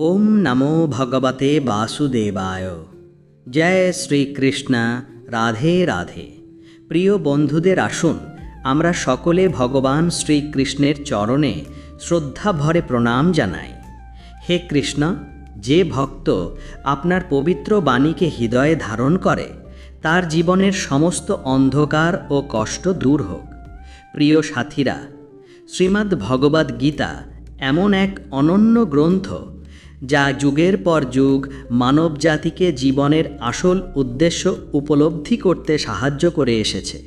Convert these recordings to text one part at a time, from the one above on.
ওম নমো ভগবতে বাসুদেবায়। জয় শ্রীকৃষ্ণ। রাধে রাধে। প্রিয় বন্ধুদের, আসুন আমরা সকলে ভগবান শ্রীকৃষ্ণের চরণে শ্রদ্ধা ভরে প্রণাম জানাই। হে কৃষ্ণ, যে ভক্ত আপনার পবিত্র বাণীকে হৃদয়ে ধারণ করে তার জীবনের সমস্ত অন্ধকার ও কষ্ট দূর হোক। প্রিয় সাথীরা, শ্রীমদ্ ভগবদ্ গীতা এমন এক অনন্য গ্রন্থ যা যুগের পর যুগ মানবজাতিকে জীবনের আসল উদ্দেশ্য উপলব্ধি করতে সাহায্য করে এসেছে।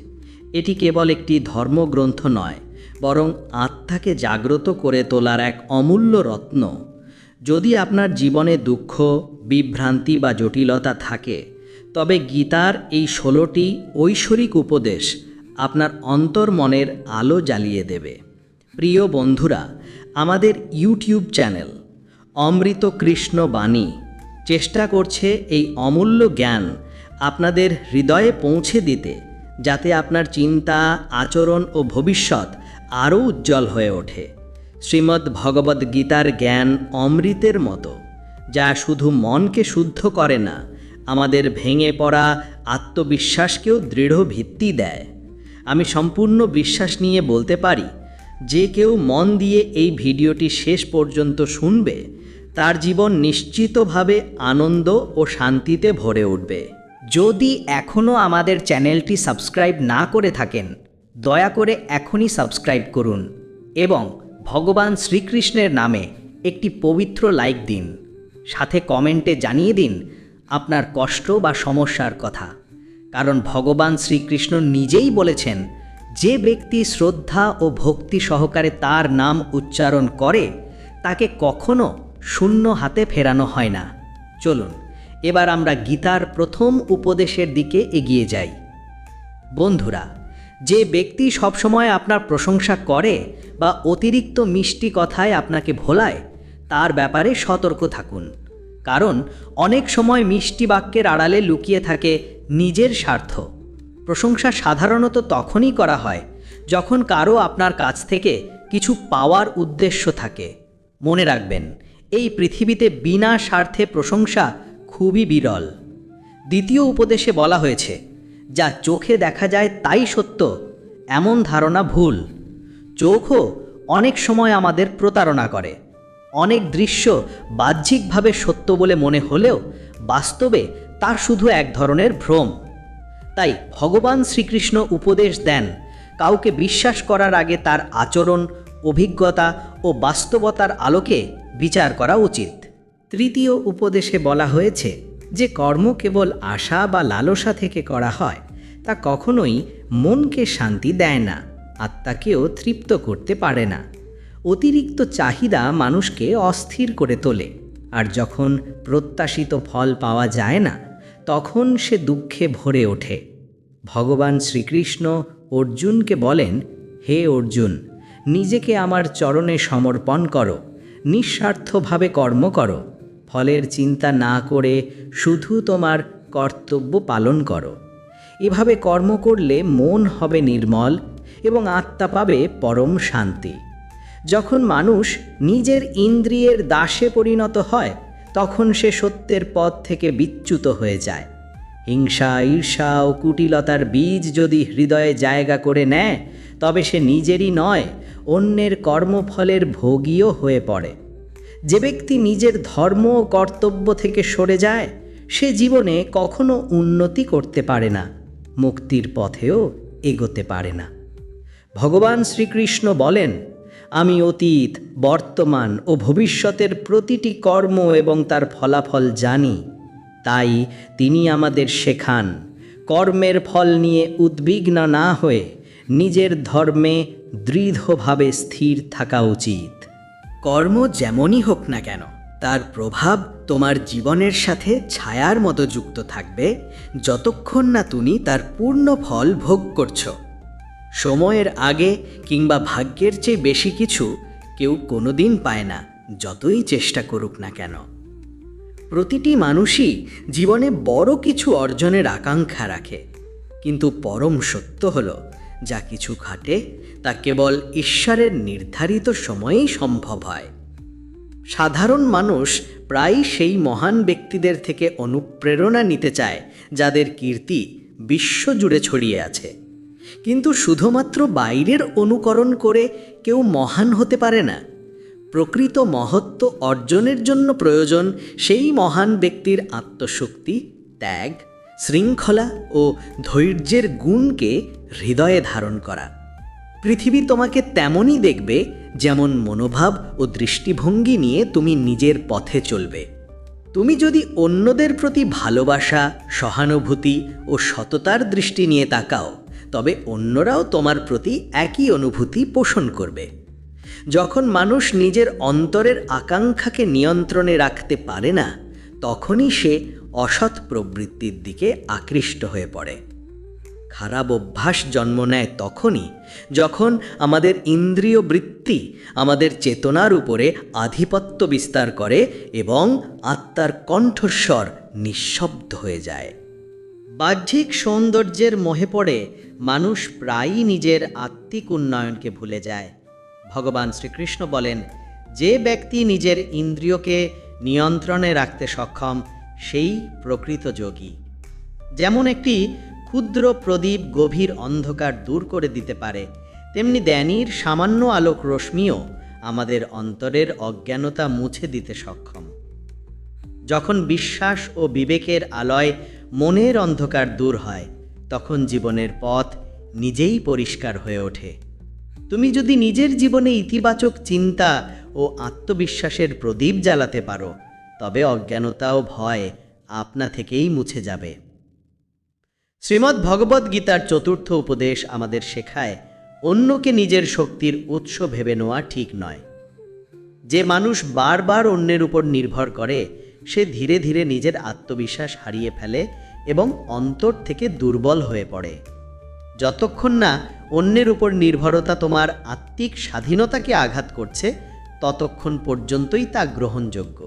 এটি কেবল একটি ধর্মগ্রন্থ নয়, বরং আত্মাকে জাগ্রত করে তোলার এক অমূল্য রত্ন। যদি আপনার জীবনে দুঃখ, বিভ্রান্তি বা জটিলতা থাকে, তবে গীতার এই 16টি ঐশ্বরিক উপদেশ আপনার অন্তর্মনের আলো জ্বালিয়ে দেবে। প্রিয় বন্ধুরা, আমাদের ইউটিউব চ্যানেল অমৃত কৃষ্ণ বাণী চেষ্টা করছে এই অমূল্য জ্ঞান আপনাদের হৃদয়ে পৌঁছে দিতে, যাতে আপনার চিন্তা, আচরণ ও ভবিষ্যৎ আরও উজ্জ্বল হয়ে ওঠে। শ্রীমদ্ ভগবদ্ গীতার জ্ঞান অমৃতের মতো, যা শুধু মনকে শুদ্ধ করে না, আমাদের ভেঙে পড়া আত্মবিশ্বাসকেও দৃঢ় ভিত্তি দেয়। আমি সম্পূর্ণ বিশ্বাস নিয়ে বলতে পারি, যে কেউ মন দিয়ে এই ভিডিওটি শেষ পর্যন্ত শুনবে, তার জীবন নিশ্চিতভাবে আনন্দ ও শান্তিতে ভরে উঠবে। যদি এখনও আমাদের চ্যানেলটি সাবস্ক্রাইব না করে থাকেন, দয়া করে এখনই সাবস্ক্রাইব করুন এবং ভগবান শ্রীকৃষ্ণের নামে একটি পবিত্র লাইক দিন। সাথে কমেন্টে জানিয়ে দিন আপনার কষ্ট বা সমস্যার কথা, কারণ ভগবান শ্রীকৃষ্ণ নিজেই বলেছেন, যে ব্যক্তি শ্রদ্ধা ও ভক্তি সহকারে তার নাম উচ্চারণ করে তাকে কখনো শূন্য হাতে ফেরানো হয় না। চলুন এবার আমরা গীতার প্রথম উপদেশের দিকে এগিয়ে যাই। বন্ধুরা, যে ব্যক্তি সবসময় আপনার প্রশংসা করে বা অতিরিক্ত মিষ্টি কথায় আপনাকে ভোলায়, তার ব্যাপারে সতর্ক থাকুন। কারণ অনেক সময় মিষ্টি বাক্যের আড়ালে লুকিয়ে থাকে নিজের স্বার্থ। প্রশংসা সাধারণত তখনই করা হয় যখন কারো আপনার কাছ থেকে কিছু পাওয়ার উদ্দেশ্য থাকে। মনে রাখবেন, এই পৃথিবীতে বিনা স্বার্থে প্রশংসা খুবই বিরল। দ্বিতীয় উপদেশে বলা হয়েছে, যা চোখে দেখা যায় তাই সত্য, এমন ধারণা ভুল। চোখও অনেক সময় আমাদের প্রতারণা করে। অনেক দৃশ্য বাহ্যিকভাবে সত্য বলে মনে হলেও বাস্তবে তা শুধু এক ধরনের ভ্রম। তাই ভগবান শ্রীকৃষ্ণ উপদেশ দেন, কাউকে বিশ্বাস করার আগে তার আচরণ, অভিজ্ঞতা ও বাস্তবতার আলোকে বিচার করা উচিত। তৃতীয় উপদেশে বলা হয়েছে, যে কর্ম কেবল আশা বা লালসা থেকে করা হয় তা কখনোই মনকে শান্তি দেয় না, আত্মাকেও তৃপ্ত করতে পারে না। অতিরিক্ত চাহিদা মানুষকে অস্থির করে তোলে, আর যখন প্রত্যাশিত ফল পাওয়া যায় না, তখন সে দুঃখে ভরে ওঠে। ভগবান শ্রীকৃষ্ণ অর্জুনকে বলেন, হে অর্জুন, নিজেকে আমার চরণে সমর্পণ করো, নিঃস্বার্থভাবে কর্ম করো, ফলের চিন্তা না করে শুধু তোমার কর্তব্য পালন করো। এভাবে কর্ম করলে মন হবে নির্মল এবং আত্মা পাবে পরম শান্তি। যখন মানুষ নিজের ইন্দ্রিয়ের দাসে পরিণত হয়, তখন সে সত্যের পথ থেকে বিচ্যুত হয়ে যায়। হিংসা, ঈর্ষা ও কুটিলতার বীজ যদি হৃদয়ে জায়গা করে নেয়, তবে সে নিজেরই নয়, অন্যের কর্মফলের ভোগীও হয়ে পড়ে। যে ব্যক্তি নিজের ধর্ম ও কর্তব্য থেকে সরে যায়, সে জীবনে কখনো উন্নতি করতে পারে না, মুক্তির পথেও এগোতে পারে না। ভগবান শ্রীকৃষ্ণ বলেন, আমি অতীত, বর্তমান ও ভবিষ্যতের প্রতিটি কর্ম এবং তার ফলাফল জানি। তাই তিনি আমাদের শেখান, কর্মের ফল নিয়ে উদ্বিগ্ন না হয়ে নিজের ধর্মে দৃঢ়ভাবে স্থির থাকা উচিত। কর্ম যেমনই হোক না কেন, তার প্রভাব তোমার জীবনের সাথে ছায়ার মতো যুক্ত থাকবে, যতক্ষণ না তুমি তার পূর্ণ ফল ভোগ করছো। সময়ের আগে কিংবা ভাগ্যের চেয়ে বেশি কিছু কেউ কোনোদিন পায় না, যতই চেষ্টা করুক না কেন। প্রতিটি মানুষই জীবনে বড় কিছু অর্জনের আকাঙ্ক্ষা রাখে, কিন্তু পরম সত্য হলো, যা কিছু ঘটে তা কেবল ঈশ্বরের নির্ধারিত সময়েই সম্ভব হয়। সাধারণ মানুষ প্রায়ই সেই মহান ব্যক্তিদের থেকে অনুপ্রেরণা নিতে চায় যাদের কীর্তি বিশ্বজুড়ে ছড়িয়ে আছে। কিন্তু শুধুমাত্র বাইরের অনুকরণ করে কেউ মহান হতে পারে না। প্রকৃত মহত্ব অর্জনের জন্য প্রয়োজন সেই মহান ব্যক্তির আত্মশক্তি, ত্যাগ, শৃঙ্খলা ও ধৈর্যের গুণকে হৃদয়ে ধারণ করা। পৃথিবী তোমাকে তেমনই দেখবে যেমন মনোভাব ও দৃষ্টিভঙ্গি নিয়ে তুমি নিজের পথে চলবে। তুমি যদি অন্যদের প্রতি ভালোবাসা, সহানুভূতি ও সততার দৃষ্টি নিয়ে তাকাও, তবে অন্যরাও তোমার প্রতি একই অনুভূতি পোষণ করবে। যখন মানুষ নিজের অন্তরের আকাঙ্ক্ষাকে নিয়ন্ত্রণে রাখতে পারে না, তখনই সে অসৎ প্রবৃত্তির দিকে আকৃষ্ট হয়ে পড়ে। খারাপ অভ্যাস জন্ম নেয় তখনই যখন আমাদের ইন্দ্রিয় বৃত্তি আমাদের চেতনার উপরে আধিপত্য বিস্তার করে এবং আত্মার কণ্ঠস্বর নিঃশব্দ হয়ে যায়। বাহ্যিক সৌন্দর্যের মোহে পড়ে মানুষ প্রায়ই নিজের আত্মিক উন্নয়নকে ভুলে যায়। ভগবান শ্রীকৃষ্ণ বলেন, যে ব্যক্তি নিজের ইন্দ্রিয়কে নিয়ন্ত্রণে রাখতে সক্ষম সেই প্রকৃত যোগী। যেমন একটি ক্ষুদ্র প্রদীপ গভীর অন্ধকার দূর করে দিতে পারে, তেমনি জ্ঞানীর সামান্য আলোক রশ্মিও আমাদের অন্তরের অজ্ঞানতা মুছে দিতে সক্ষম। যখন বিশ্বাস ও বিবেকের আলোয় মনের অন্ধকার দূর হয়, তখন জীবনের পথ নিজেই পরিষ্কার হয়ে ওঠে। তুমি যদি নিজের জীবনে ইতিবাচক চিন্তা ও আত্মবিশ্বাসের প্রদীপ জ্বালাতে পারো, তবে অজ্ঞানতা ও ভয় আপনা থেকেই মুছে যাবে। শ্রীমদ্ ভগবদ্ গীতার ৪র্থ উপদেশ আমাদের শেখায়, অন্যকে নিজের শক্তির উৎস ভেবে নেওয়া ঠিক নয়। যে মানুষ বারবার অন্যের উপর নির্ভর করে, সে ধীরে ধীরে নিজের আত্মবিশ্বাস হারিয়ে ফেলে এবং অন্তর থেকে দুর্বল হয়ে পড়ে। যতক্ষণ না অন্যের উপর নির্ভরতা তোমার আত্মিক স্বাধীনতাকে আঘাত করছে, ততক্ষণ পর্যন্তই তা গ্রহণযোগ্য।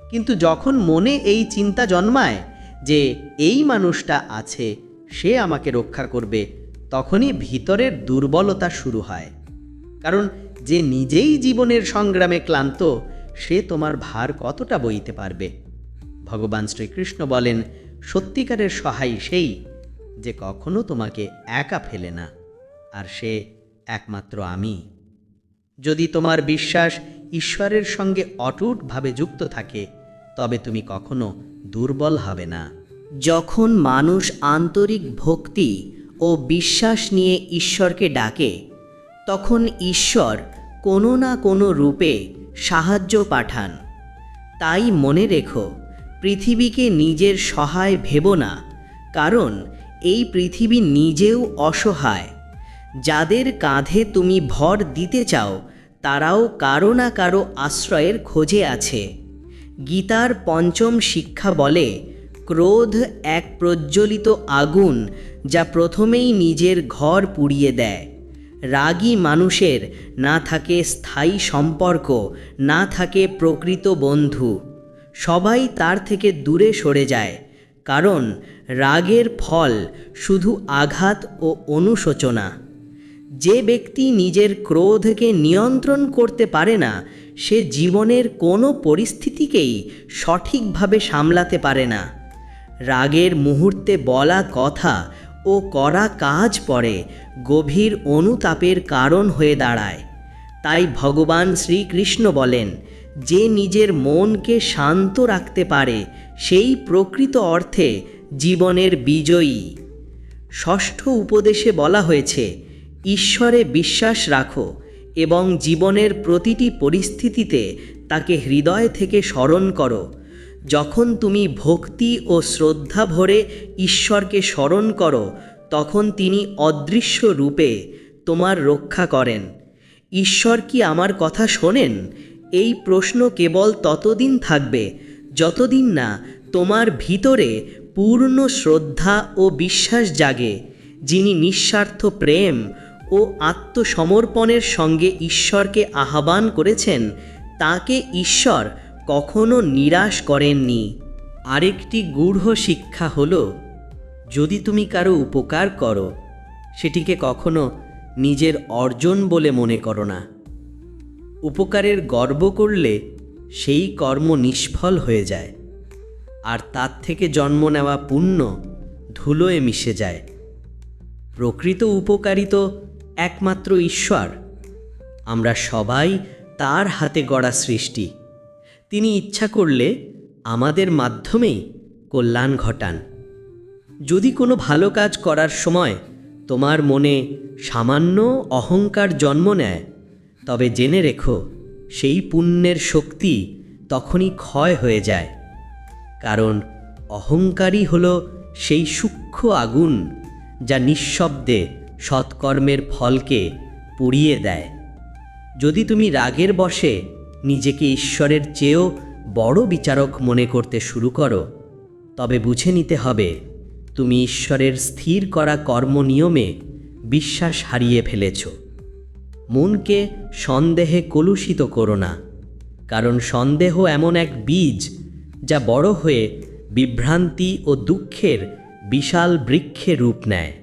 কিন্তু যখন মনে এই চিন্তা জন্মায় যে এই মানুষটা আছে, সে আমাকে রক্ষা করবে, তখনই ভিতরের দুর্বলতা শুরু হয়। কারণ যে নিজেই জীবনের সংগ্রামে ক্লান্ত, সে তোমার ভার কতটা বইতে পারবে? ভগবান শ্রীকৃষ্ণ বলেন, সত্যিকারের সহায় সেই যে কখনো তোমাকে একা ফেলে না, আর সে একমাত্র আমি। যদি তোমার বিশ্বাস ঈশ্বরের সঙ্গে অটুটভাবে যুক্ত থাকে, তবে তুমি কখনো দুর্বল হবে না। যখন মানুষ আন্তরিক ভক্তি ও বিশ্বাস নিয়ে ঈশ্বরকে ডাকে, তখন ঈশ্বর কোনো না কোনো রূপে সাহায্য পাঠান। তাই মনে রেখো, পৃথিবীকে নিজের সহায় ভেবো না, কারণ এই পৃথিবী নিজেও অসহায়। যাদের কাঁধে তুমি ভর দিতে চাও, তারাও কারো না কারো আশ্রয়ের খোঁজে আছে। গীতার ৫ম শিক্ষা বলে, ক্রোধ এক প্রজ্বলিত আগুন, যা প্রথমেই নিজের ঘর পুড়িয়ে দেয়। রাগী মানুষের না থাকে স্থায়ী সম্পর্ক, না থাকে প্রকৃত বন্ধু। সবাই তার থেকে দূরে সরে যায়, কারণ রাগের ফল শুধু আঘাত ও অনুশোচনা। যে ব্যক্তি নিজের ক্রোধকে নিয়ন্ত্রণ করতে পারে না, সে জীবনের কোনো পরিস্থিতিকেই সঠিকভাবে সামলাতে পারে না। রাগের মুহূর্তে বলা কথা ও করা কাজ পরে গভীর অনুতাপের কারণ হয়ে দাঁড়ায়। তাই ভগবান শ্রীকৃষ্ণ বলেন, যে নিজের মনকে শান্ত রাখতে পারে, সেই প্রকৃত অর্থে জীবনের বিজয়ী। ষষ্ঠ উপদেশে বলা হয়েছে, ঈশ্বরে বিশ্বাস রাখো এবং জীবনের প্রতিটি পরিস্থিতিতে তাকে হৃদয় থেকে স্মরণ করো। যখন তুমি ভক্তি ও শ্রদ্ধা ভরে ঈশ্বরকে স্মরণ করো, তখন তিনি অদৃশ্য রূপে তোমার রক্ষা করেন। ঈশ্বর কি আমার কথা শোনেন? এই প্রশ্ন কেবল ততদিন থাকবে যতদিন না তোমার ভিতরে পূর্ণ শ্রদ্ধা ও বিশ্বাস জাগে। যিনি নিঃস্বার্থ প্রেম ও আত্মসমর্পণের সঙ্গে ঈশ্বরকে আহ্বান করেছেন, তাকে ঈশ্বর কখনো নিরাশ করেননি। আরেকটি গূঢ় শিক্ষা হলো, যদি তুমি কারো উপকার করো, সেটিকে কখনো নিজের অর্জন বলে মনে করো না। উপকারের গর্ব করলে সেই কর্ম নিষ্ফল হয়ে যায়, আর তার থেকে জন্ম নেওয়া পুণ্য ধুলোয় মিশে যায়। প্রকৃত উপকারী তো একমাত্র ঈশ্বর। আমরা সবাই তার হাতে গড়া সৃষ্টি। তিনি ইচ্ছা করলে আমাদের মাধ্যমেই কল্যাণ ঘটান। যদি কোনো ভালো কাজ করার সময় তোমার মনে সামান্য অহংকার জন্ম নেয়, তবে জেনে রেখো সেই পুণ্যের শক্তি তখনই ক্ষয় হয়ে যায়। কারণ অহংকারই হলো সেই সূক্ষ্ম আগুন যা নিঃশব্দে সৎকর্মের ফলকে পুড়িয়ে দেয়। যদি তুমি রাগের বশে নিজেকে ঈশ্বরের চেয়েও বড় বিচারক মনে করতে শুরু করো, তবে বুঝে নিতে হবে তুমি ঈশ্বরের স্থির করা কর্ম নিয়মে বিশ্বাস হারিয়ে ফেলেছ। মনকে সন্দেহে কলুষিত করো না, কারণ সন্দেহ এমন এক বীজ যা বড় হয়ে বিভ্রান্তি ও দুঃখের বিশাল বৃক্ষে রূপ নেয়।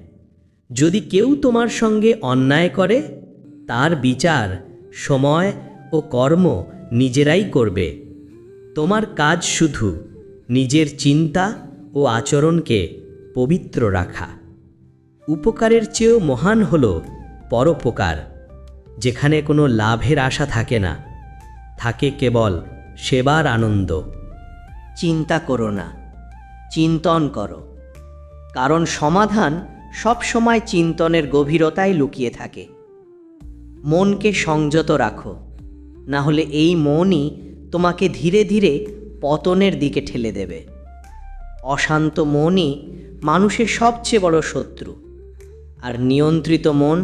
যদি কেউ তোমার সঙ্গে অন্যায় করে, তার বিচার সময় ও কর্ম নিজেরাই করবে। তোমার কাজ শুধু নিজের চিন্তা ও আচরণকে পবিত্র রাখা। উপকারের চেয়েও মহান হল পরোপকার, যেখানে কোনো লাভের আশা থাকে না, থাকে কেবল সেবার আনন্দ। চিন্তা করো না, চিন্তন করো, কারণ সমাধান সব সময় চিন্তনের গভীরতায় লুকিয়ে থাকে। মনকে সংযত রাখো, না হলে এই মনই তোমাকে ধীরে ধীরে পতনের দিকে ঠেলে দেবে। অশান্ত মনই মানুষের সবচেয়ে বড় শত্রু, আর নিয়ন্ত্রিত মন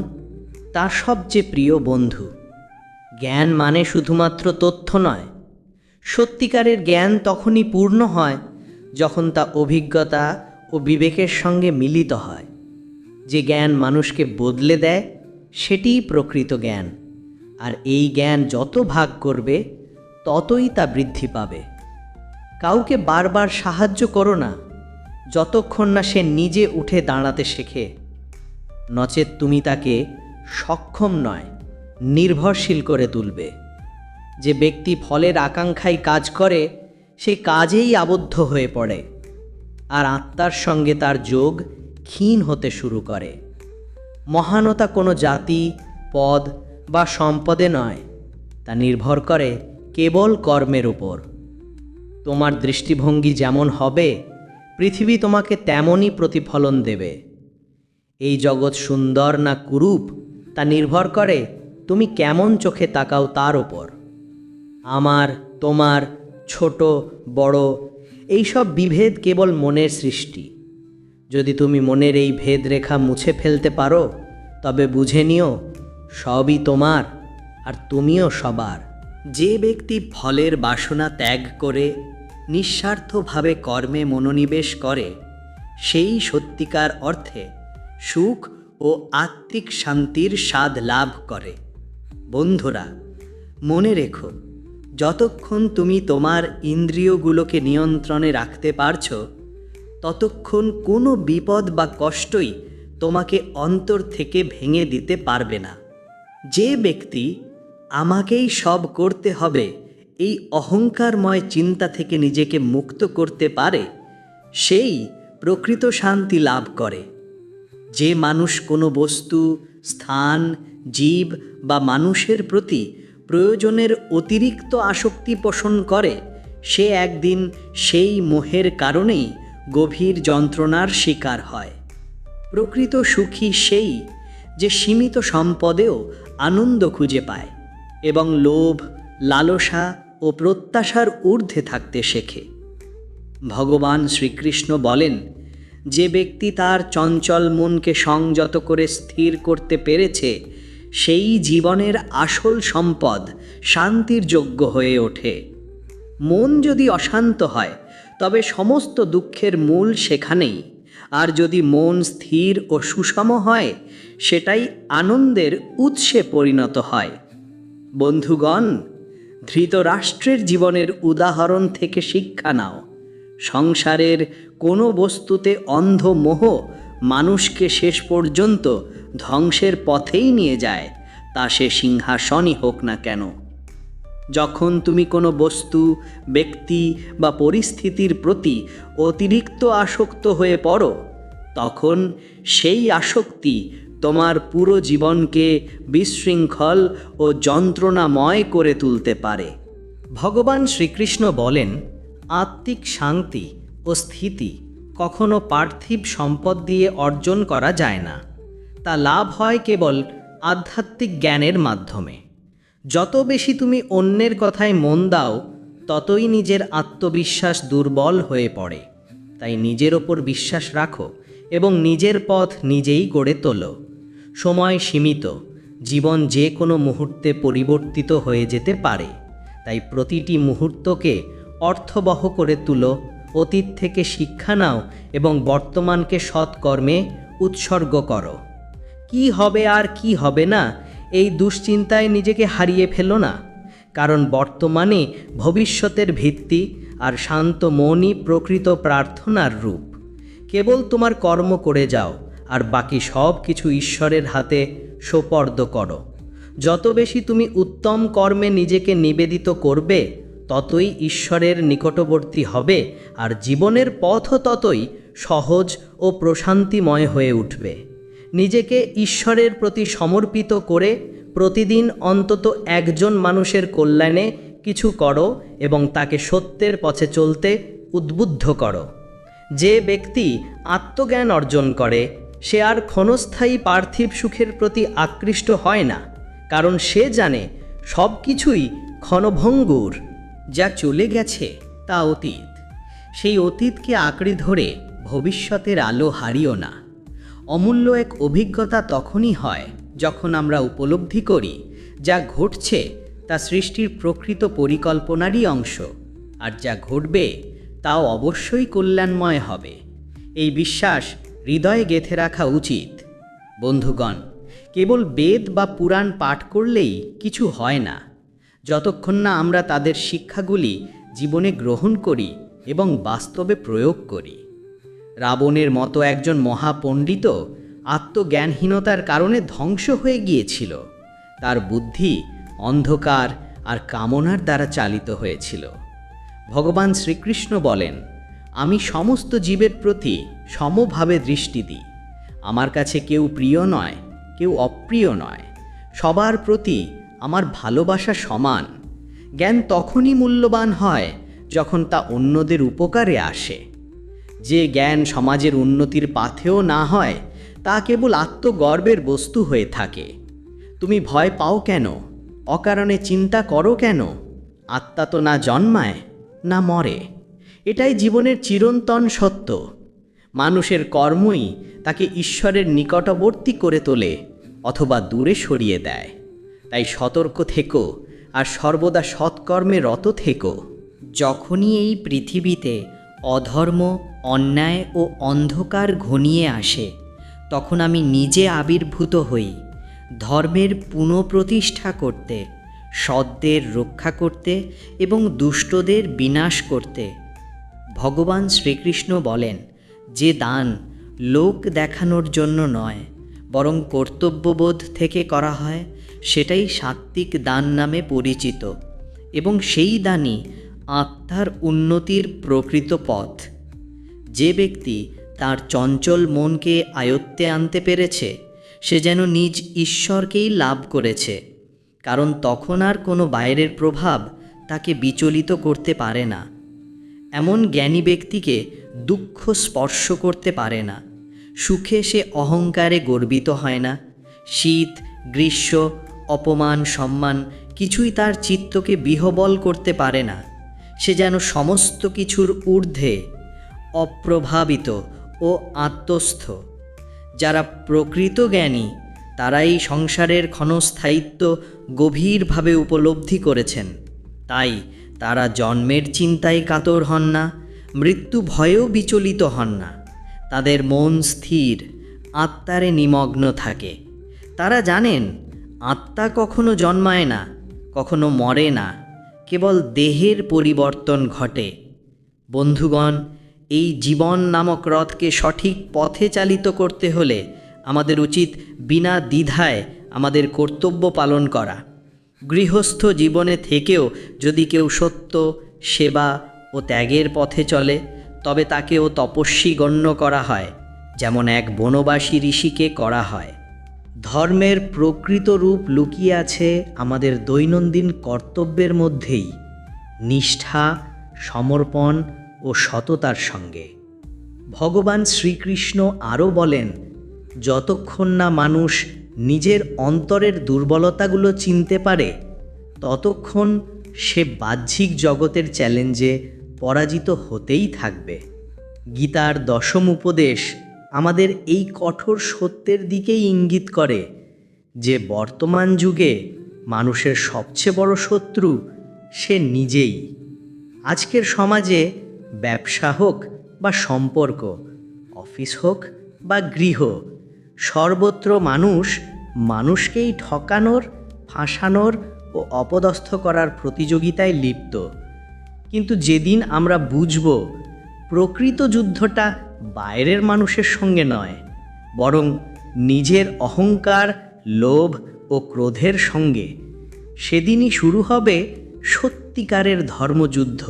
তার সবচেয়ে প্রিয় বন্ধু। জ্ঞান মানে শুধুমাত্র তথ্য নয়। সত্যিকারের জ্ঞান তখনই পূর্ণ হয় যখন তা অভিজ্ঞতা ও বিবেকের সঙ্গে মিলিত হয়। যে জ্ঞান মানুষকে বদলে দেয়, সেটিই প্রকৃত জ্ঞান। আর এই জ্ঞান যত ভাগ করবে, ততই তা বৃদ্ধি পাবে। কাউকে বারবার সাহায্য করো না, যতক্ষণ না সে নিজে উঠে দাঁড়াতে শেখে। নচেত তুমি তাকে সক্ষম নয়, নির্ভরশীল করে তুলবে। যে ব্যক্তি ফলের আকাঙ্ক্ষায় কাজ করে, সে কাজেই আবদ্ধ হয়ে পড়ে, আর আত্মার সঙ্গে তার যোগ ক্ষীণ হতে শুরু করে। মহানতা কোনো জাতি, পদ বা সম্পদে নয়, তা নির্ভর করে কেবল কর্মের উপর। তোমার দৃষ্টিভঙ্গি যেমন হবে, পৃথিবী তোমাকে তেমনই প্রতিফলন দেবে। এই জগৎ সুন্দর না কুরূপ, তা নির্ভর করে তুমি কেমন চোখে তাকাও তার ওপর। আমার, তোমার, ছোট বড় এইসব বিভেদ কেবল মনের সৃষ্টি। যদি তুমি মনের এই ভেদরেখা মুছে ফেলতে পারো, তবে বুঝে নিও সবই তোমার, আর তুমিও সবার। যে ব্যক্তি ফলের বাসনা ত্যাগ করে নিঃস্বার্থভাবে কর্মে মনোনিবেশ করে, সেই সত্যিকার অর্থে সুখ ও আত্মিক শান্তির স্বাদ লাভ করে। বন্ধুরা, মনে রেখো, যতক্ষণ তুমি তোমার ইন্দ্রিয়গুলোকে নিয়ন্ত্রণে রাখতে পারছো, ততক্ষণ কোনো বিপদ বা কষ্টই তোমাকে অন্তর থেকে ভেঙে দিতে পারবে না। যে ব্যক্তি আমাকেই সব করতে হবে এই অহংকারময় চিন্তা থেকে নিজেকে মুক্ত করতে পারে, সেই প্রকৃত শান্তি লাভ করে। যে মানুষ কোনো বস্তু, স্থান, জীব বা মানুষের প্রতি প্রয়োজনের অতিরিক্ত আসক্তি পোষণ করে, সে একদিন সেই মোহের কারণেই গভীর যন্ত্রণার শিকার হয়। প্রকৃত সুখী সেই যে সীমিত সম্পদেও আনন্দ খুঁজে পায় এবং লোভ, লালসা ও প্রত্যাশার ঊর্ধ্বে থাকতে শেখে। ভগবান শ্রীকৃষ্ণ বলেন, যে ব্যক্তি তার চঞ্চল মনকে সংযত করে স্থির করতে পেরেছে, সেই জীবনের আসল সম্পদ শান্তির যোগ্য হয়ে ওঠে। মন যদি অশান্ত হয়, তবে সমস্ত দুঃখের মূল সেখানেই। আর যদি মন স্থির ও সুষম হয়, সেটাই আনন্দের উৎসে পরিণত হয়। বন্ধুগণ, ধৃতরাষ্ট্রের জীবনের উদাহরণ থেকে শিক্ষা নাও। সংসারের কোনো বস্তুতে অন্ধ মোহ মানুষকে শেষ পর্যন্ত ধ্বংসের পথেই নিয়ে যায়, তা সে সিংহাসনই হোক না কেন। যখন তুমি কোনো বস্তু, ব্যক্তি বা পরিস্থিতির প্রতি অতিরিক্ত আসক্ত হয়ে পড়ো, তখন সেই আসক্তি তোমার পুরো জীবনকে বিশৃঙ্খল ও যন্ত্রণাময় করে তুলতে পারে। ভগবান শ্রীকৃষ্ণ বলেন, আত্মিক শান্তি ও স্থিতি কখনো পার্থিব সম্পদ দিয়ে অর্জন করা যায় না। তা লাভ হয় কেবল আধ্যাত্মিক জ্ঞানের মাধ্যমে। যত বেশি তুমি অন্যের কথায় মন দাও, ততই নিজের আত্মবিশ্বাস দুর্বল হয়ে পড়ে। তাই নিজের ওপর বিশ্বাস রাখো এবং নিজের পথ নিজেই গড়ে তোলো। সময় সীমিত, জীবন যে কোনো মুহূর্তে পরিবর্তিত হয়ে যেতে পারে। তাই প্রতিটি মুহূর্তকে অর্থবহ করে তুলো, অতীত থেকে শিক্ষা নাও এবং বর্তমানকে সৎকর্মে উৎসর্গ করো। কি হবে আর কি হবে না, এই দুশ্চিন্তায় নিজেকে হারিয়ে ফেলো না, কারণ বর্তমানে ভবিষ্যতের ভিত্তি আর শান্ত মনই প্রকৃত প্রার্থনার রূপ। কেবল তোমার কর্ম করে যাও আর বাকি সব কিছু ঈশ্বরের হাতে সোপর্দ করো। যত বেশি তুমি উত্তম কর্মে নিজেকে নিবেদিত করবে, ততই ঈশ্বরের নিকটবর্তী হবে আর জীবনের পথও ততই সহজ ও প্রশান্তিময় হয়ে উঠবে। নিজেকে ঈশ্বরের প্রতি সমর্পিত করে প্রতিদিন অন্তত একজন মানুষের কল্যাণে কিছু করো এবং তাকে সত্যের পথে চলতে উদ্বুদ্ধ করো। যে ব্যক্তি আত্মজ্ঞান অর্জন করে, সে আর ক্ষণস্থায়ী পার্থিব সুখের প্রতি আকৃষ্ট হয় না, কারণ সে জানে সব কিছুই ক্ষণভঙ্গুর। যা চলে গেছে তা অতীত। সেই অতীতকে আঁকড়ে ধরে ভবিষ্যতের আলো হারিও না। অমূল্য এক অভিজ্ঞতা তখনই হয় যখন আমরা উপলব্ধি করি যা ঘটছে তা সৃষ্টির প্রকৃত পরিকল্পনারই অংশ, আর যা ঘটবে তাও অবশ্যই কল্যাণময় হবে। এই বিশ্বাস হৃদয়ে গেঁথে রাখা উচিত। বন্ধুগণ, কেবল বেদ বা পুরাণ পাঠ করলেই কিছু হয় না। যতক্ষণ না আমরা তাদের শিক্ষাগুলি জীবনে গ্রহণ করি এবং বাস্তবে প্রয়োগ করি। রাবণের মতো একজন মহাপণ্ডিত আত্মজ্ঞানহীনতার কারণে ধ্বংস হয়ে গিয়েছিল। তার বুদ্ধি অন্ধকার আর কামনার দ্বারা চালিত হয়েছিল। ভগবান শ্রীকৃষ্ণ বলেন, আমি সমস্ত জীবের প্রতি সমভাবে দৃষ্টি দিই। আমার কাছে কেউ প্রিয় নয়, কেউ অপ্রিয় নয়, সবার প্রতি আমার ভালোবাসা সমান। জ্ঞান তখনই মূল্যবান হয় যখন তা অন্যদের উপকারে আসে। যে জ্ঞান সমাজের উন্নতির পাথেও না হয়, তা কেবল আত্মগর্বের বস্তু হয়ে থাকে। তুমি ভয় পাও কেন? অকারণে চিন্তা করো কেন? আত্মা তো না জন্মায় না মরে। এটাই জীবনের চিরন্তন সত্য। মানুষের কর্মই তাকে ঈশ্বরের নিকটবর্তী করে তোলে অথবা দূরে সরিয়ে দেয়। তাই সতর্ক থেকো আর সর্বদা সৎকর্মে রত থেকো। যখনই এই পৃথিবীতে অধর্ম, অন্যায় ও অন্ধকার ঘনিয়ে আসে, তখন আমি নিজে আবির্ভূত হই ধর্মের পুনঃপ্রতিষ্ঠা করতে, সৎদের রক্ষা করতে এবং দুষ্টদের বিনাশ করতে। ভগবান শ্রীকৃষ্ণ বলেন, যে দান লোক দেখানোর জন্য নয়, বরং কর্তব্যবোধ থেকে করা হয়, সেটাই সাত্ত্বিক দান নামে পরিচিত এবং সেই দানই আত্মার উন্নতির প্রকৃত পথ। যে ব্যক্তি তার চঞ্চল মনকে আয়ত্তে আনতে পেরেছে, সে যেন নিজ ঈশ্বরকেই লাভ করেছে, কারণ তখন আর কোনো বাইরের প্রভাব তাকে বিচলিত করতে পারে না। এমন জ্ঞানী ব্যক্তিকে দুঃখ স্পর্শ করতে পারে না। সুখে সে অহংকারে গর্বিত হয় না। শীত, গ্রীষ্ম, অপমান, সম্মান কিছুই তার চিত্তকে বিহবল করতে পারে না। সে যেন সমস্ত কিছুর ঊর্ধ্বে, অপ্রভাবিত ও আত্মস্থ। যারা প্রকৃত জ্ঞানী, তারাই সংসারের ক্ষণস্থায়িত্ব গভীরভাবে উপলব্ধি করেছেন। তাই তারা জন্মের চিন্তায় কাতর হন না, মৃত্যু ভয়েও বিচলিত হন না। তাদের মন স্থির, আত্মারে নিমগ্ন থাকে। তারা জানেন আত্মা কখনো জন্মায় না, কখনো মরে না, কেবল দেহের পরিবর্তন ঘটে। বন্ধুগণ, এই জীবন নামক রথকে সঠিক পথে চালিত করতে হলে আমাদের উচিত বিনা দ্বিধায় আমাদের কর্তব্য পালন করা। গৃহস্থ জীবনে থেকেও যদি কেউ সত্য, সেবা ও ত্যাগের পথে চলে, তবে তাকেও তপস্বী গণ্য করা হয়, যেমন এক বনবাসী ঋষিকে করা হয়। ধর্মের প্রকৃত রূপ লুকিয়ে আছে আমাদের দৈনন্দিন কর্তব্যের মধ্যেই, নিষ্ঠা, সমর্পণ ও সততার সঙ্গে। ভগবান শ্রীকৃষ্ণ আরও বলেন, যতক্ষণ না মানুষ নিজের অন্তরের দুর্বলতাগুলো চিনতে পারে, ততক্ষণ সে বাহ্যিক জগতের চ্যালেঞ্জে পরাজিত হতেই থাকবে। গীতার দশম উপদেশ আমাদের এই কঠোর সত্যের দিকেই ইঙ্গিত করে যে বর্তমান যুগে মানুষের সবচেয়ে বড় শত্রু সে নিজেই। আজকের সমাজে ব্যবসা হোক বা সম্পর্ক, অফিস হোক বা গৃহ, সর্বত্র মানুষ মানুষকেই ঠকানোর, ফাঁসানোর ও অপদস্থ করার প্রতিযোগিতায় লিপ্ত। কিন্তু যেদিন আমরা বুঝব প্রকৃত যুদ্ধটা বাইরের মানুষের সঙ্গে নয়, বরং নিজের অহংকার, লোভ ও ক্রোধের সঙ্গে, সেদিনই শুরু হবে সত্যিকারের ধর্মযুদ্ধ।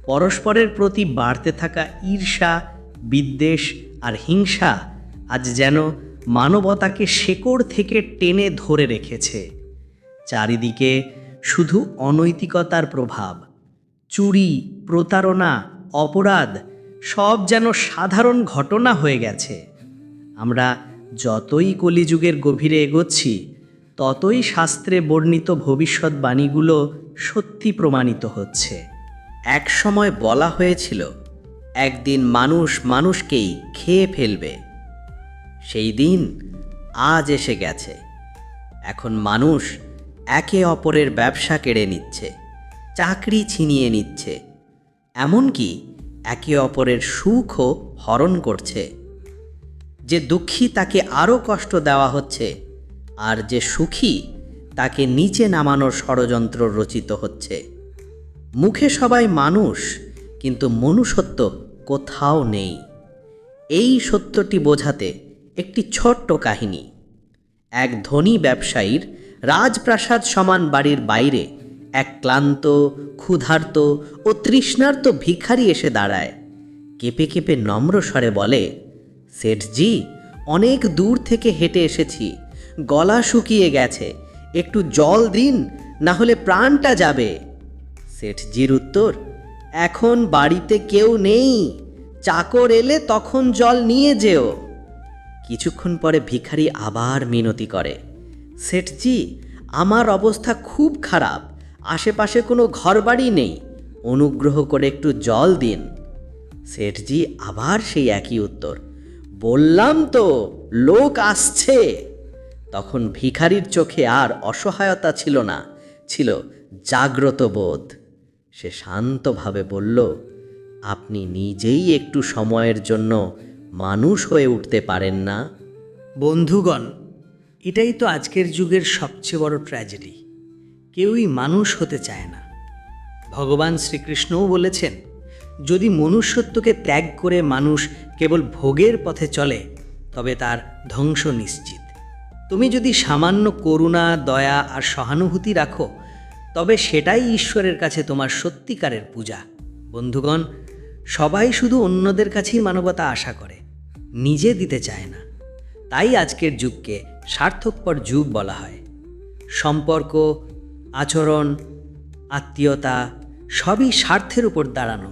পরস্পরের প্রতি বাড়তে থাকা ঈর্ষা, বিদ্বেষ আর হিংসা আজ যেন মানবতাকে শেকড় থেকে টেনে ধরে রেখেছে। চারিদিকে শুধু অনৈতিকতার প্রভাব। চুরি, প্রতারণা, অপরাধ সব যেন সাধারণ ঘটনা হয়ে গেছে। আমরা যতই কলিযুগের গভীরে এগোচ্ছি, ততই শাস্ত্রে বর্ণিত ভবিষ্যৎবাণীগুলো সত্যি প্রমাণিত হচ্ছে। এক সময় বলা হয়েছিল, একদিন মানুষ মানুষকেই খেয়ে ফেলবে। সেই দিন আজ এসে গেছে। এখন মানুষ একে অপরের ব্যবসা কেড়ে নিচ্ছে, চাকরি ছিনিয়ে নিচ্ছে, এমনকি একে অপরের সুখও হরণ করছে। যে দুঃখী তাকে আরও কষ্ট দেওয়া হচ্ছে, আর যে সুখী তাকে নিচে নামানোর ষড়যন্ত্র রচিত হচ্ছে। মুখে সবাই মানুষ, কিন্তু মনুষ্যত্ব কোথাও নেই। এই সত্যটি বোঝাতে একটি ছোট্ট কাহিনী। এক ধনী ব্যবসায়ীর রাজপ্রাসাদ সমান বাড়ির বাইরে এক ক্লান্ত, ক্ষুধার্ত ও তৃষ্ণার্ত ভিখারি এসে দাঁড়ায়। কেঁপে কেঁপে নম্র স্বরে বলে, সেঠজি, অনেক দূর থেকে হেঁটে এসেছি, গলা শুকিয়ে গেছে, একটু জল দিন, না হলে প্রাণটা যাবে। সেঠজির উত্তর, এখন বাড়িতে কেউ নেই, চাকর এলে তখন জল নিয়ে যেও। কিছুক্ষণ পরে ভিখারি আবার মিনতি করে, সেঠজি, আমার অবস্থা খুব খারাপ, আশেপাশে কোনো ঘরবাড়ি নেই, অনুগ্রহ করে একটু জল দিন। সেঠজি আবার সেই একই উত্তর, বললাম তো, লোক আসছে। তখন ভিখারির চোখে আর অসহায়তা ছিল না, ছিল জাগ্রত বোধ। সে শান্তভাবে বলল, আপনি নিজেই একটু সময়ের জন্য মানুষ হয়ে উঠতে পারেন না? বন্ধুগণ, এটাই তো আজকের যুগের সবচেয়ে বড় ট্র্যাজেডি। কেউই মানুষ হতে চায় না। ভগবান শ্রীকৃষ্ণও বলেছেন, যদি মনুষ্যত্বকে ত্যাগ করে মানুষ কেবল ভোগের পথে চলে, তবে তার ধ্বংস নিশ্চিত। তুমি যদি সামান্য করুণা, দয়া আর সহানুভূতি রাখো, তবে সেটাই ঈশ্বরের কাছে তোমার সত্যিকারের পূজা। বন্ধুগণ, সবাই শুধু অন্যদের কাছেই মানবতা আশা করে, নিজে দিতে চায় না। তাই আজকের যুগকে স্বার্থপর যুগ বলা হয়। সম্পর্ক, আচরণ, আত্মীয়তা সবই স্বার্থের উপর দাঁড়ানো।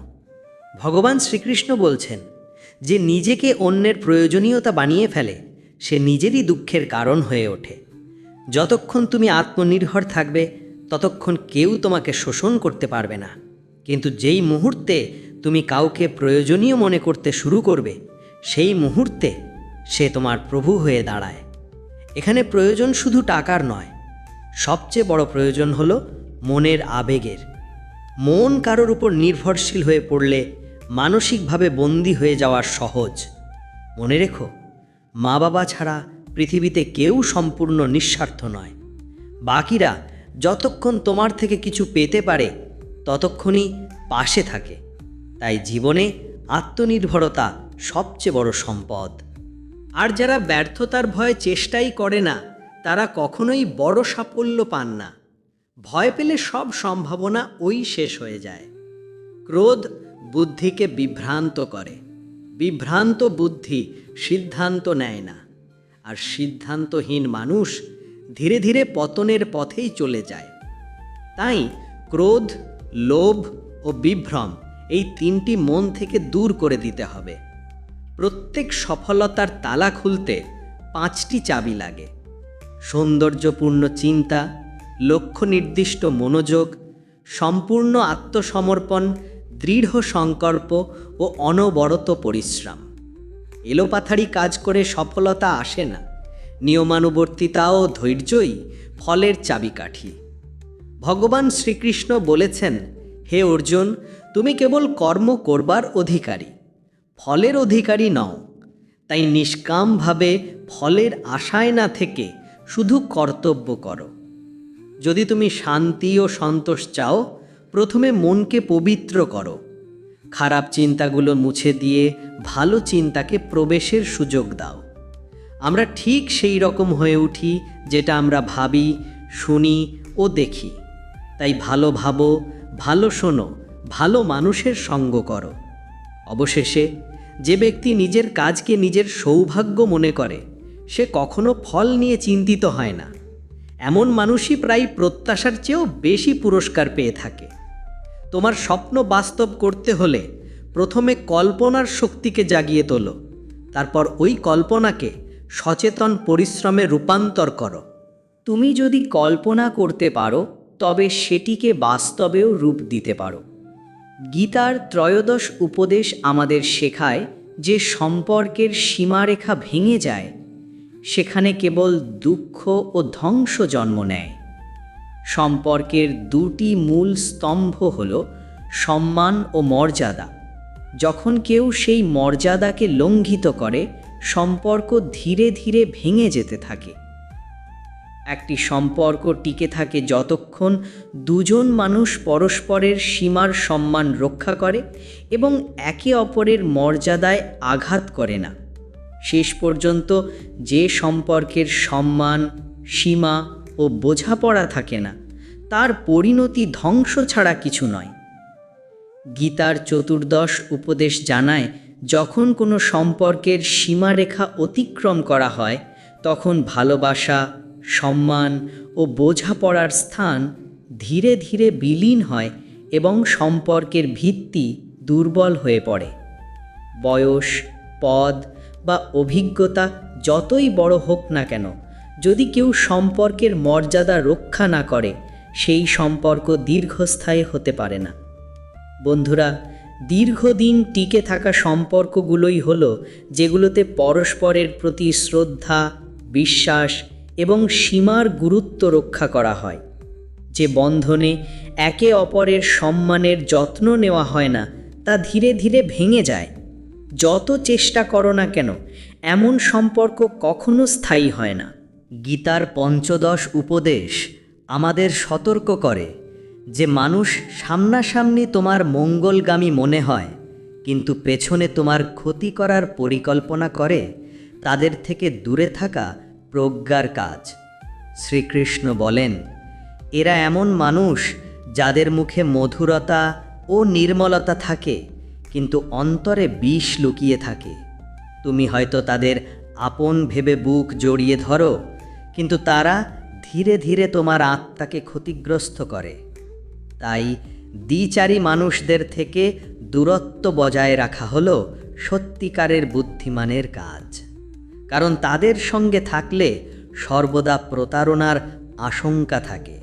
ভগবান শ্রীকৃষ্ণ বলছেন, যে নিজেকে অন্যের প্রয়োজনীয়তা বানিয়ে ফেলে, সে নিজেরই দুঃখের কারণ হয়ে ওঠে। যতক্ষণ তুমি আত্মনির্ভর থাকবে, ততক্ষণ কেউ তোমাকে শোষণ করতে পারবে না। কিন্তু যেই মুহূর্তে তুমি কাউকে প্রয়োজনীয় মনে করতে শুরু করবে, সেই মুহূর্তে সে তোমার প্রভু হয়ে দাঁড়ায়। এখানে প্রয়োজন শুধু টাকার নয়, সবচেয়ে বড় প্রয়োজন হলো মনের আবেগের। মন কারোর উপর নির্ভরশীল হয়ে পড়লে মানসিকভাবে বন্দী হয়ে যাওয়া সহজ। মনে রেখো, মা বাবা ছাড়া পৃথিবীতে কেউ সম্পূর্ণ নিঃস্বার্থ নয়। বাকিরা যতক্ষণ তোমার থেকে কিছু পেতে পারে, ততক্ষণই পাশে থাকে। তাই জীবনে আত্মনির্ভরতা সবচেয়ে বড় সম্পদ। আর যারা ব্যর্থতার ভয়ে চেষ্টাই করে না, তারা কখনোই বড় সাফল্য পান না। ভয় পেলে সব সম্ভাবনা ওই শেষ হয়ে যায়। ক্রোধ বুদ্ধিকে বিভ্রান্ত করে, বিভ্রান্ত বুদ্ধি সিদ্ধান্ত নেয় না, আর সিদ্ধান্তহীন মানুষ ধীরে ধীরে পতনের পথেই চলে যায়। তাই ক্রোধ, লোভ ও বিভ্রম এই তিনটি মন থেকে দূর করে দিতে হবে। প্রত্যেক সফলতার তালা খুলতে 5টি চাবি লাগে: সৌন্দর্যপূর্ণ চিন্তা, লক্ষ্য নির্দিষ্ট মনোযোগ, সম্পূর্ণ আত্মসমর্পণ, দৃঢ় সংকল্প ও অনবরত পরিশ্রম। এলোপাথারি কাজ করে সফলতা আসে না। নিয়মানুবর্তিতা ও ধৈর্যই ফলের চাবিকাঠি। ভগবান শ্রীকৃষ্ণ বলেছেন, হে অর্জুন, তুমি কেবল কর্ম করবার অধিকারী, ফলের অধিকারী নও। তাই নিষ্কামভাবে ফলের আশায় না থেকে শুধু কর্তব্য করো। যদি তুমি শান্তি ও সন্তোষ চাও, প্রথমে মনকে পবিত্র করো। খারাপ চিন্তাগুলো মুছে দিয়ে ভালো চিন্তাকে প্রবেশের সুযোগ দাও। আমরা ঠিক সেই রকম হয়ে উঠি যেটা আমরা ভাবি, শুনি ও দেখি। তাই ভালো ভাবো, ভালো শোনো, ভালো মানুষের সঙ্গ করো। অবশেষে যে ব্যক্তি নিজের কাজকে নিজের সৌভাগ্য মনে করে, সে কখনো ফল নিয়ে চিন্তিত হয় না। এমন মানুষই প্রায় প্রত্যাশার চেয়েও বেশি পুরস্কার পেয়ে থাকে। তোমার স্বপ্ন বাস্তব করতে হলে প্রথমে কল্পনার শক্তিকে জাগিয়ে তোলো, তারপর ওই কল্পনাকে সচেতন পরিশ্রমে রূপান্তর করো। তুমি যদি কল্পনা করতে পারো, তবে সেটিকে বাস্তবেও রূপ দিতে পারো। গীতার 13 উপদেশ আমাদের শেখায় যে সম্পর্কের সীমারেখা ভেঙে যায়, সেখানে কেবল দুঃখ ও ধ্বংস জন্ম নেয়। সম্পর্কের 2টি মূল স্তম্ভ হল সম্মান ও মর্যাদা। যখন কেউ সেই মর্যাদাকে লঙ্ঘিত করে, সম্পর্ক ধীরে ধীরে ভেঙে যেতে থাকে। একটি সম্পর্ক টিকে থাকে যতক্ষণ দুজন মানুষ পরস্পরের সীমার সম্মান রক্ষা করে এবং একে অপরের মর্যাদায় আঘাত করে না। শেষ পর্যন্ত যে সম্পর্কের সম্মান, সীমা ও বোঝাপড়া থাকে না, তার পরিণতি ধ্বংস ছাড়া কিছু নয়। গীতার 14 উপদেশ জানায়, যখন কোনো সম্পর্কের সীমারেখা অতিক্রম করা হয়, তখন ভালোবাসা, সম্মান ও বোঝাপড়ার স্থান ধীরে ধীরে বিলীন হয় এবং সম্পর্কের ভিত্তি দুর্বল হয়ে পড়ে। বয়স, পদ বা অভিজ্ঞতা যতই বড় হোক না কেন, যদি কেউ সম্পর্কের মর্যাদা রক্ষা না করে, সেই সম্পর্ক দীর্ঘস্থায়ী হতে পারে না। বন্ধুরা, দীর্ঘদিন টিকে থাকা সম্পর্কগুলোই হলো যেগুলোতে পরস্পরের প্রতি শ্রদ্ধা, বিশ্বাস এবং সীমার গুরুত্ব রক্ষা করা হয়। যে বন্ধনে একে অপরের সম্মানের যত্ন নেওয়া হয় না, তা ধীরে ধীরে ভেঙে যায়। যত চেষ্টা করো না কেন, এমন সম্পর্ক কখনো স্থায়ী হয় না। গীতার 15 উপদেশ আমাদের সতর্ক করে যে মানুষ সামনাসামনি তোমার মঙ্গলগামী মনে হয়, কিন্তু পেছনে তোমার ক্ষতি করার পরিকল্পনা করে, তাদের থেকে দূরে থাকা প্রজ্ঞার কাজ। শ্রীকৃষ্ণ বলেন, এরা এমন মানুষ যাদের মুখে মধুরতা ও নির্মলতা থাকে, কিন্তু অন্তরে বিষ লুকিয়ে থাকে। তুমি হয়তো তাদের আপন ভেবে বুক জড়িয়ে ধরো, কিন্তু তারা ধীরে ধীরে তোমার আত্মাকে ক্ষতিগ্রস্ত করে। তাই দ্বিচারী মানুষদের থেকে দূরত্ব বজায় রাখা হলো সত্যিকারের বুদ্ধিমানের কাজ, কারণ তাদের সঙ্গে থাকলে সর্বদা প্রতারণার আশঙ্কা থাকে।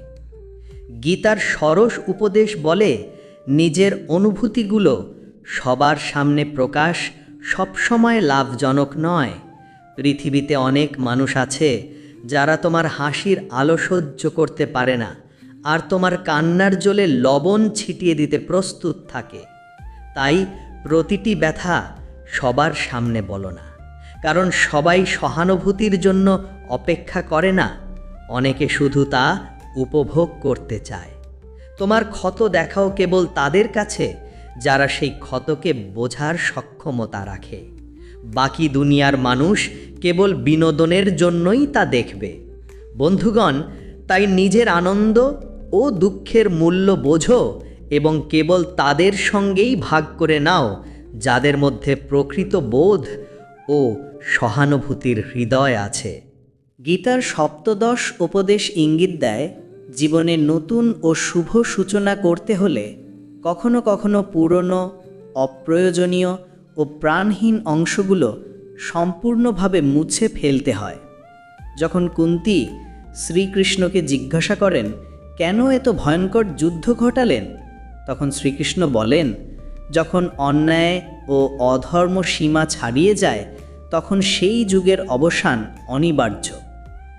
গীতার ষোড়শ উপদেশ বলে, নিজের অনুভূতিগুলো সবার সামনে প্রকাশ সবসময় লাভজনক নয়। পৃথিবীতে অনেক মানুষ আছে যারা তোমার হাসির আলো সহ্য করতে পারে না, আর তোমার কান্নার জলে লবণ ছিটিয়ে দিতে প্রস্তুত থাকে। তাই প্রতিটি ব্যথা সবার সামনে বলো না, কারণ সবাই সহানুভূতির জন্য অপেক্ষা করে না। অনেকে শুধু তা উপভোগ করতে চায়। তোমার ক্ষত দেখাও কেবল তাদের কাছে যারা সেই ক্ষতকে বোঝার সক্ষমতা রাখে। বাকি দুনিয়ার মানুষ কেবল বিনোদনের জন্যই তা দেখবে। বন্ধুগণ, তাই নিজের আনন্দ ও দুঃখের মূল্য বোঝো এবং কেবল তাদের সঙ্গেই ভাগ করে নাও যাদের মধ্যে প্রকৃত বোধ ও সহানুভূতির হৃদয় আছে। গীতার সপ্তদশ উপদেশ ইঙ্গিত দেয়, জীবনে নতুন ও শুভ সূচনা করতে হলে কখনো কখনো পুরনো, অপ্রয়োজনীয় ও প্রাণহীন অংশগুলো সম্পূর্ণভাবে মুছে ফেলতে হয়। যখন কুন্তী শ্রীকৃষ্ণকে জিজ্ঞাসা করেন, কেন এত ভয়ঙ্কর যুদ্ধ ঘটালেন, তখন শ্রীকৃষ্ণ বলেন, যখন অন্যায় ও অধর্ম সীমা ছাড়িয়ে যায় তখন সেই যুগের অবসান অনিবার্য,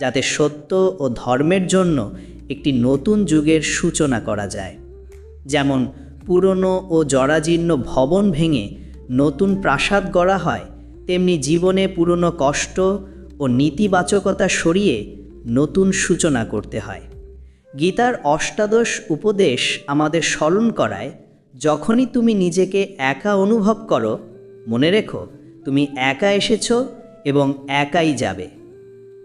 যাতে সত্য ও ধর্মের জন্য একটি নতুন যুগের সূচনা করা যায়। যেমন পুরনো ও জরাজীর্ণ ভবন ভেঙে নতুন প্রাসাদ গড়া হয়, তেমনি জীবনে পুরনো কষ্ট ও নীতিবাচকতা সরিয়ে নতুন সূচনা করতে হয়। গীতার অষ্টাদশ উপদেশ আমাদের স্মরণ করায়, যখনই তুমি নিজেকে একা অনুভব করো, মনে রেখো তুমি একা এসেছো এবং একাই যাবে।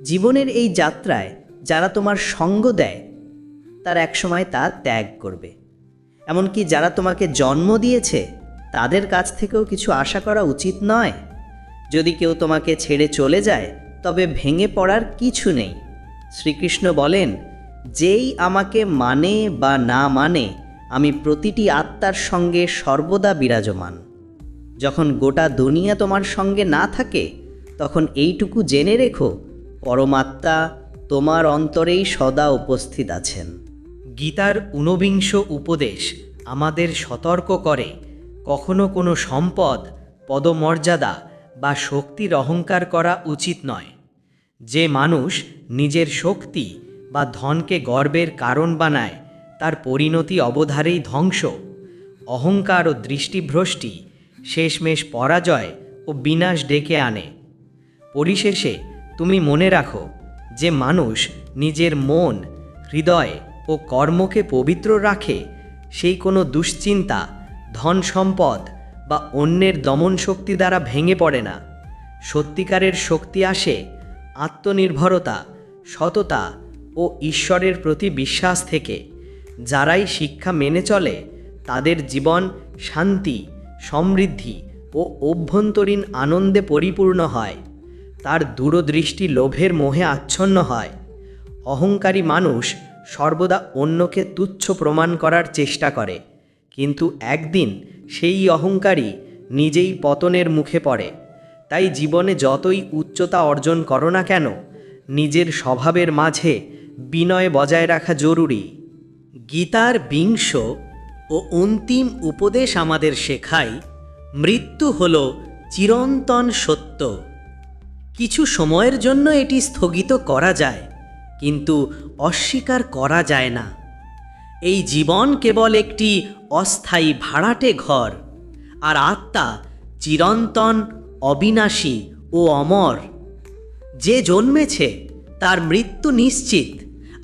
জীবনের এই যাত্রায় যারা তোমার সঙ্গ দেয় তার একসময় তা ত্যাগ করবে। এমনকি যারা তোমাকে জন্ম দিয়েছে তাদের কাছ থেকেও কিছু আশা করা উচিত নয়। যদি কেউ তোমাকে ছেড়ে চলে যায় তবে ভেঙে পড়ার কিছু নেই। শ্রীকৃষ্ণ বলেন, যেই আমাকে মানে বা না মানে, আমি প্রতিটি আত্মার সঙ্গে সর্বদা বিরাজমান। যখন গোটা দুনিয়া তোমার সঙ্গে না থাকে তখন এইটুকু জেনে রেখো, পরমাত্মা তোমার অন্তরেই সদা উপস্থিত আছেন। গীতার ঊনবিংশ উপদেশ আমাদের সতর্ক করে, কখনো কোনো সম্পদ, পদমর্যাদা বা শক্তির অহংকার করা উচিত নয়। যে মানুষ নিজের শক্তি বা ধনকে গর্বের কারণ বানায় তার পরিণতি অবধারেই ধ্বংস। অহংকার ও দৃষ্টিভ্রষ্টি শেষমেশ পরাজয় ও বিনাশ ডেকে আনে। পরিশেষে তুমি মনে রাখো, যে মানুষ নিজের মন, হৃদয় ও কর্মকে পবিত্র রাখে সেই কোনো দুশ্চিন্তা, ধন সম্পদ বা অন্যের দমন শক্তি দ্বারা ভেঙে পড়ে না। সত্যিকারের শক্তি আসে আত্মনির্ভরতা, সততা ও ঈশ্বরের প্রতি বিশ্বাস থেকে। যারাই শিক্ষা মেনে চলে তাদের জীবন শান্তি, সমৃদ্ধি ও অভ্যন্তরীণ আনন্দে পরিপূর্ণ হয়। তার দূরদৃষ্টি লোভের মোহে আচ্ছন্ন হয়। অহংকারী মানুষ সর্বদা অন্যকে তুচ্ছ প্রমাণ করার চেষ্টা করে, কিন্তু একদিন সেই অহংকারী নিজেই পতনের মুখে পড়ে। তাই জীবনে যতই উচ্চতা অর্জন করো না কেন, নিজের স্বভাবের মাঝে বিনয় বজায় রাখা জরুরি। গীতার বিংশ ও অন্তিম উপদেশ আমাদের শেখায়, মৃত্যু হল চিরন্তন সত্য। কিছু সময়ের জন্য এটি স্থগিত করা যায়, কিন্তু অস্বীকার করা যায় না। এই জীবন কেবল একটি অস্থায়ী ভাড়াটে ঘর, আর আত্মা চিরন্তন, অবিনাশী ও অমর। যে জন্মেছে তার মৃত্যু নিশ্চিত,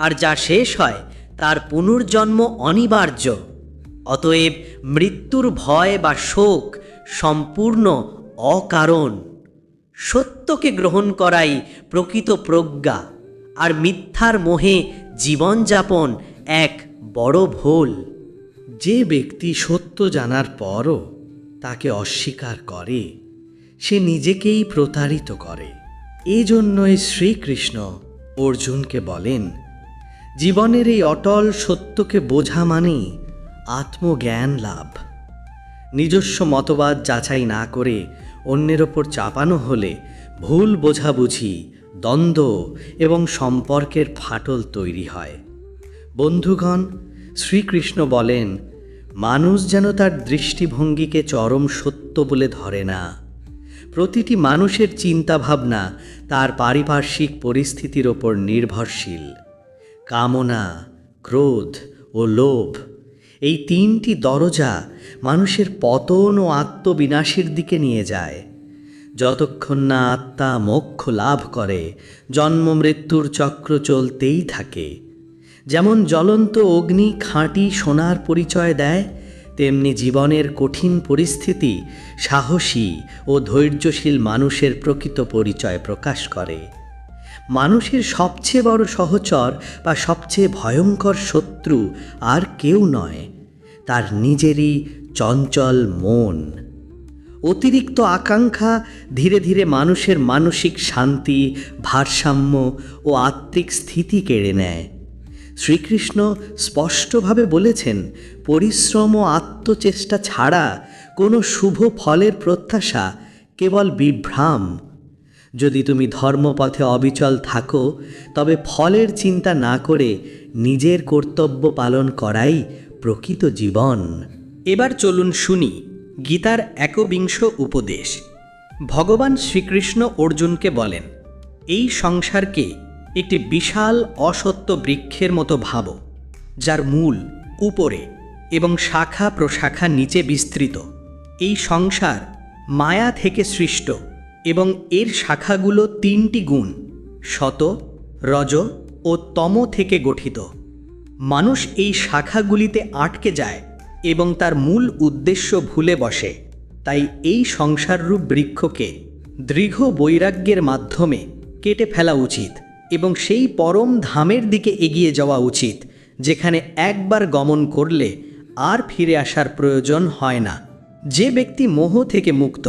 আর যা শেষ হয় তার পুনর্জন্ম অনিবার্য। অতএব মৃত্যুর ভয় বা শোক সম্পূর্ণ অকারণ। সত্যকে গ্রহণ করাই প্রকৃত প্রজ্ঞা, আর মিথ্যার মোহে জীবনযাপন এক বড় ভুল। যে ব্যক্তি সত্য জানার পরও তাকে অস্বীকার করে সে নিজেকেই প্রতারিত করে। এজন্যই শ্রীকৃষ্ণ অর্জুনকে বলেন, জীবনের এই অটল সত্যকে বোঝা মানেই আত্মজ্ঞান লাভ। নিজস্ব মতবাদ যাচাই না করে অন্যের ওপর চাপানো হলে ভুল বোঝাবুঝি, দ্বন্দ্ব এবং সম্পর্কের ফাটল তৈরি হয়। বন্ধুগণ, শ্রীকৃষ্ণ বলেন, মানুষ যেন তার দৃষ্টিভঙ্গিকে চরম সত্য বলে ধরে না। প্রতিটি মানুষের চিন্তাভাবনা তার পারিপার্শ্বিক পরিস্থিতির ওপর নির্ভরশীল। কামনা, ক্রোধ ও লোভ, এই তিনটি দরজা মানুষের পতন ও আত্মবিনাশের দিকে নিয়ে যায়। যতক্ষণ না আত্মা মোক্ষ লাভ করে, জন্ম মৃত্যুর চক্র চলতেই থাকে। যেমন জ্বলন্ত অগ্নি খাঁটি সোনার পরিচয় দেয়, তেমনি জীবনের কঠিন পরিস্থিতি সাহসী ও ধৈর্যশীল মানুষের প্রকৃত পরিচয় প্রকাশ করে। মানুষের সবচেয়ে বড় সহচর বা সবচেয়ে ভয়ঙ্কর শত্রু আর কেউ নয়, তার নিজেরই চঞ্চল মন। অতিরিক্ত আকাঙ্ক্ষা ধীরে ধীরে মানুষের মানসিক শান্তি, ভারসাম্য ও আত্মিক স্থিতি কেড়ে নেয়। শ্রীকৃষ্ণ স্পষ্টভাবে বলেছেন, পরিশ্রম ও আত্মচেষ্টা ছাড়া কোনো শুভ ফলের প্রত্যাশা কেবল বিভ্রাম। যদি তুমি ধর্মপথে অবিচল থাকো, তবে ফলের চিন্তা না করে নিজের কর্তব্য পালন করাই প্রকৃত জীবন। এবার চলুন শুনি গীতার ১বিংশ উপদেশ। ভগবান শ্রীকৃষ্ণ অর্জুনকে বলেন, এই সংসারকে একটি বিশাল অসত্য বৃক্ষের মতো ভাবো, যার মূল উপরে এবং শাখা প্রশাখা নিচে বিস্তৃত। এই সংসার মায়া থেকে সৃষ্ট এবং এর শাখাগুলো ৩টি গুণ সত, রজ ও তম থেকে গঠিত। মানুষ এই শাখাগুলিতে আটকে যায় এবং তার মূল উদ্দেশ্য ভুলে বসে। তাই এই সংসাররূপ বৃক্ষকে দৃঢ় বৈরাগ্যের মাধ্যমে কেটে ফেলা উচিত এবং সেই পরম ধামের দিকে এগিয়ে যাওয়া উচিত, যেখানে একবার গমন করলে আর ফিরে আসার প্রয়োজন হয় না। যে ব্যক্তি মোহ থেকে মুক্ত,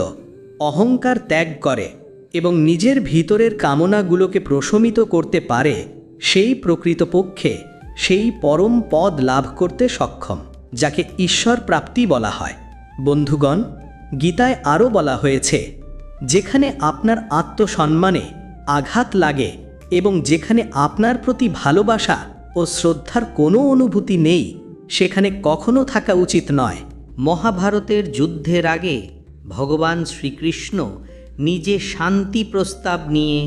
অহংকার ত্যাগ করে এবং নিজের ভিতরের কামনাগুলোকে প্রশমিত করতে পারে, সেই প্রকৃতপক্ষে সেই পরম পদ লাভ করতে সক্ষম, যাকে ঈশ্বর প্রাপ্তি বলা হয়। বন্ধুগণ, গীতায় আরও বলা হয়েছে, যেখানে আপনার আত্মসম্মানে আঘাত লাগে এবং যেখানে আপনার প্রতি ভালোবাসা ও শ্রদ্ধার কোনো অনুভূতি নেই, সেখানে কখনো থাকা উচিত নয়। মহাভারতের যুদ্ধের আগে ভগবান শ্রীকৃষ্ণ নিজে শান্তি প্রস্তাব নিয়ে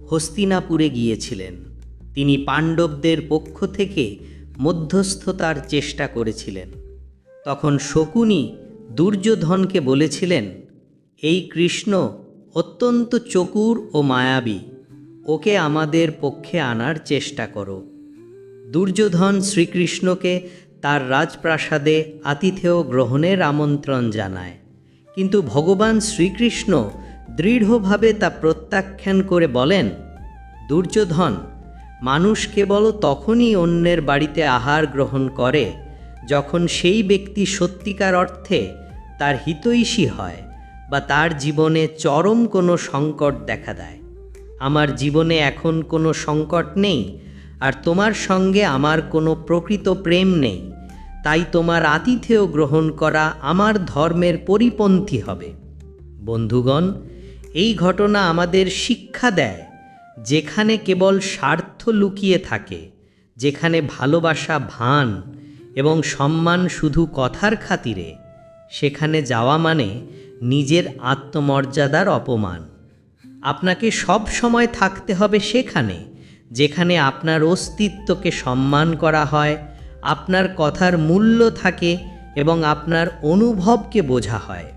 হস্তিনাপুরে গিয়েছিলেন। তিনি পাণ্ডবদের পক্ষ থেকে মধ্যস্থতার চেষ্টা করেছিলেন। তখন শকুনি দুর্যোধনকে বলেছিলেন, এই কৃষ্ণ অত্যন্ত চতুর ও মায়াবী, ওকে আমাদের পক্ষে আনার চেষ্টা করো। দুর্যোধন শ্রীকৃষ্ণকে তার রাজপ্রাসাদে আতিথেয় গ্রহণের আমন্ত্রণ জানায়, কিন্তু ভগবান শ্রীকৃষ্ণ দৃঢ়ভাবে তা প্রত্যাখ্যান করে বলেন, দুর্যোধন, মানুষ কেবল তখনই অন্যের বাড়িতে আহার গ্রহণ করে যখন সেই ব্যক্তি সত্যিকার অর্থে তার হিতৈষী হয় বা তার জীবনে চরম কোনো সংকট দেখা দেয়। আমার জীবনে এখন কোনো সংকট নেই, আর তোমার সঙ্গে আমার কোনো প্রকৃত প্রেম নেই, তাই তোমার আতিথেয় গ্রহণ করা আমার ধর্মের পরিপন্থী হবে। বন্ধুগণ, এই ঘটনা আমাদের শিক্ষা দেয়, যেখানে কেবল স্বার্থ লুকিয়ে থাকে, যেখানে ভালোবাসা ভান এবং সম্মান শুধু কথার খাতিরে, সেখানে যাওয়া মানে নিজের আত্মমর্যাদার অপমান। আপনাকে সব সময় থাকতে হবে সেখানে যেখানে আপনার অস্তিত্বকে সম্মান করা হয়, আপনার কথার মূল্য থাকে এবং আপনার অনুভবকে বোঝা হয়।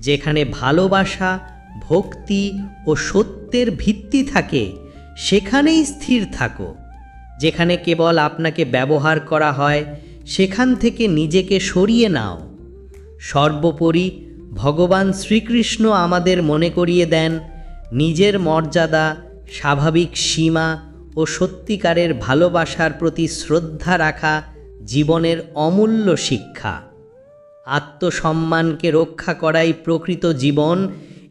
যেখানে ভালোবাসা, ভক্তি ও সত্যের ভিত্তি থাকে, সেখানেই স্থির থাকো। যেখানে কেবল আপনাকে ব্যবহার করা হয়, সেখান থেকে নিজেকে সরিয়ে নাও। সর্বোপরি ভগবান শ্রীকৃষ্ণ আমাদের মনে করিয়ে দেন, নিজের মর্যাদা, স্বাভাবিক সীমা ও সত্যিকারের ভালোবাসার প্রতি শ্রদ্ধা রাখা জীবনের অমূল্য শিক্ষা। আত্মসম্মানকে রক্ষা করাই প্রকৃত জীবন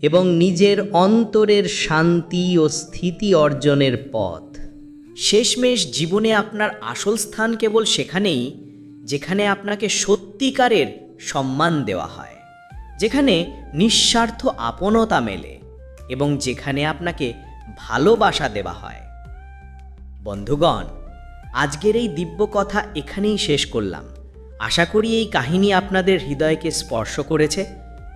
এবং নিজের অন্তরের শান্তি ও স্থিতি অর্জনের পথ। শেষমেশ জীবনে আপনার আসল স্থান কেবল সেখানেই যেখানে আপনাকে সত্যিকারের সম্মান দেওয়া হয়, যেখানে নিঃস্বার্থ আপনতা মেলে এবং যেখানে আপনাকে ভালোবাসা দেওয়া হয়। বন্ধুগণ, আজকের এই দিব্য কথা এখানেই শেষ করলাম। আশা করি এই কাহিনী আপনাদের হৃদয়কে স্পর্শ করেছে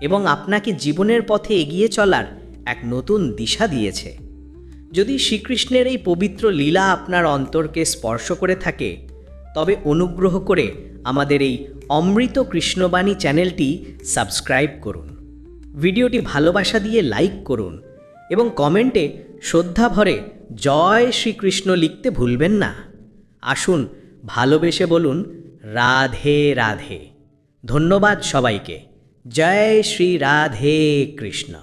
এবং আপনাকে জীবনের পথে এগিয়ে চলার এক নতুন দিশা দিয়েছে। যদি শ্রীকৃষ্ণের এই পবিত্র লীলা আপনার অন্তরকে স্পর্শ করে থাকে, তবে অনুগ্রহ করে আমাদের এই অমৃত কৃষ্ণবাণী চ্যানেলটি সাবস্ক্রাইব করুন, ভিডিওটি ভালোবাসা দিয়ে লাইক করুন এবং কমেন্টে শ্রদ্ধা ভরে জয় শ্রীকৃষ্ণ লিখতে ভুলবেন না। আসুন ভালোবেসে বলুন রাধে রাধে। ধন্যবাদ সবাইকে। জয় শ্রী রাধে কৃষ্ণ।